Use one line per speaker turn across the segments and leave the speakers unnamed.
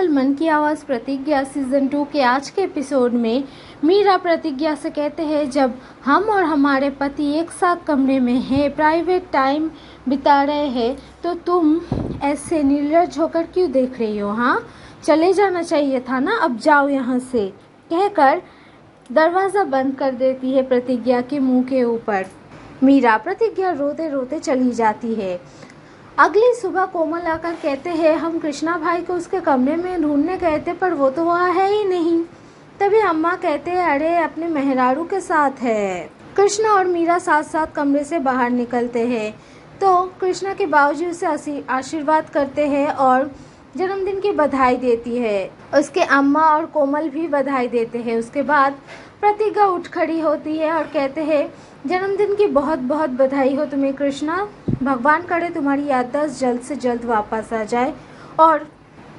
मन की आवाज़ प्रतिज्ञा सीज़न 2 के आज के एपिसोड में मीरा प्रतिज्ञा से कहते हैं, जब हम और हमारे पति एक साथ कमरे में हैं, प्राइवेट टाइम बिता रहे हैं, तो तुम ऐसे निर्लज्ज होकर क्यों देख रही हो? हाँ, चले जाना चाहिए था ना, अब जाओ यहाँ से, कहकर दरवाज़ा बंद कर देती है प्रतिज्ञा के मुंह के ऊपर। मीरा प्रतिज्ञा रोते रोते चली जाती है। अगली सुबह कोमल आकर कहते हैं, हम कृष्णा भाई को उसके कमरे में ढूंढने गए थे, पर वो तो वहाँ है ही नहीं। तभी अम्मा कहते हैं, अरे अपने मेहरारू के साथ है। कृष्णा और मीरा साथ साथ कमरे से बाहर निकलते हैं तो कृष्णा के बाबूजी उसे आशीर्वाद करते हैं और जन्मदिन की बधाई देती है। उसके अम्मा और कोमल भी बधाई देते हैं। उसके बाद प्रतिज्ञा उठ खड़ी होती है और कहते हैं, जन्मदिन की बहुत बहुत बधाई हो तुम्हें कृष्णा, भगवान करे तुम्हारी याददाश्त जल्द से जल्द वापस आ जाए और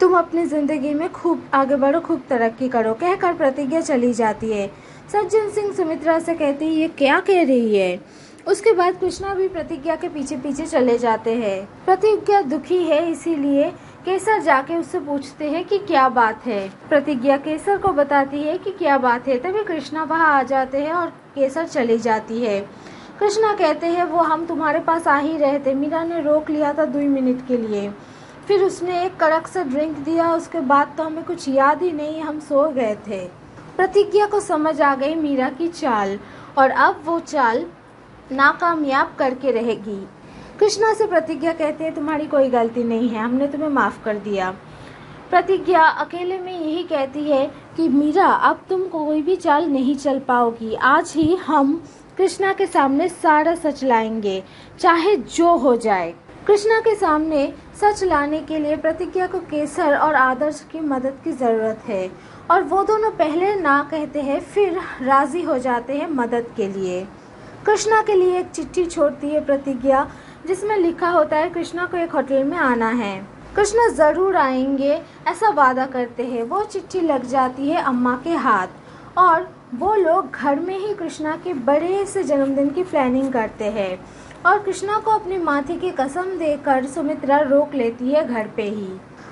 तुम अपनी ज़िंदगी में खूब आगे बढ़ो, खूब तरक्की करो, कहकर प्रतिज्ञा चली जाती है। सज्जन सिंह सुमित्रा से कहती है, ये क्या कह रही है? उसके बाद कृष्णा भी प्रतिज्ञा के पीछे पीछे चले जाते हैं। प्रतिज्ञा दुखी है, इसीलिए केसर जाके उससे पूछते हैं कि क्या बात है। प्रतिज्ञा केसर को बताती है कि क्या बात है। तभी कृष्णा वहाँ आ जाते हैं और केसर चली जाती है। कृष्णा कहते हैं, वो हम तुम्हारे पास आ ही रहे थे, मीरा ने रोक लिया था 2 मिनट के लिए, फिर उसने एक कड़क सा ड्रिंक दिया, उसके बाद तो हमें कुछ याद ही नहीं, हम सो गए थे। प्रतिज्ञा को समझ आ गई मीरा की चाल और अब वो चाल नाकामयाब करके रहेगी। कृष्णा से प्रतिज्ञा कहते हैं, तुम्हारी कोई गलती नहीं है, हमने तुम्हें माफ़ कर दिया। प्रतिज्ञा अकेले में यही कहती है कि मीरा, अब तुम कोई भी चाल नहीं चल पाओगी, आज ही हम कृष्णा के सामने सारा सच लाएंगे, चाहे जो हो जाए। कृष्णा के सामने सच लाने के लिए प्रतिज्ञा को केसर और आदर्श की मदद की ज़रूरत है और वो दोनों पहले ना कहते हैं, फिर राज़ी हो जाते हैं मदद के लिए। कृष्णा के लिए एक चिट्ठी छोड़ती है प्रतिज्ञा, जिसमें लिखा होता है, कृष्णा को एक होटल में आना है, कृष्णा ज़रूर आएंगे, ऐसा वादा करते हैं। वो चिट्ठी लग जाती है अम्मा के हाथ और वो लोग घर में ही कृष्णा के बड़े से जन्मदिन की प्लानिंग करते हैं और कृष्णा को अपनी माथे की कसम देकर सुमित्रा रोक लेती है घर पे ही।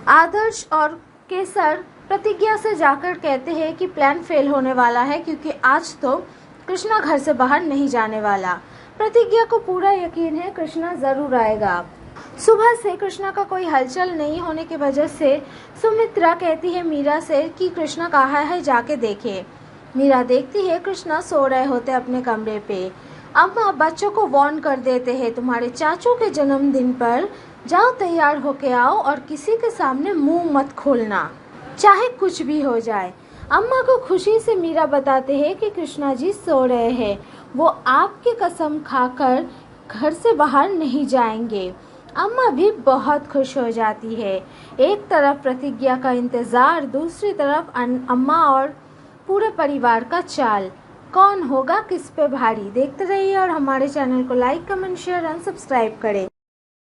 आदर्श और केसर प्रतिज्ञा से जाकर कहते हैं कि प्लान फेल होने वाला है, क्योंकि आज तो कृष्णा घर से बाहर नहीं जाने वाला। प्रतिज्ञा को पूरा यकीन है कृष्णा ज़रूर आएगा। सुबह से कृष्णा का कोई हलचल नहीं होने की वजह से सुमित्रा कहती है मीरा से कि कृष्णा कहाँ है, जाके देखे। मीरा देखती है कृष्णा सो रहे होते अपने कमरे पे। अम्मा बच्चों को वार्न कर देते हैं, तुम्हारे चाचू के जन्मदिन पर जाओ, तैयार होके आओ और किसी के सामने मुंह मत खोलना, चाहे कुछ भी हो जाए। अम्मा को खुशी से मीरा बताते हैं कि कृष्णा जी सो रहे हैं, वो आपकी कसम खाकर घर से बाहर नहीं जाएंगे। अम्मा भी बहुत खुश हो जाती है। एक तरफ प्रतिज्ञा का इंतज़ार, दूसरी तरफ अम्मा और पूरे परिवार का चाल। कौन होगा किस पे भारी? देखते रहिए और हमारे चैनल को like, comment, share and subscribe करें।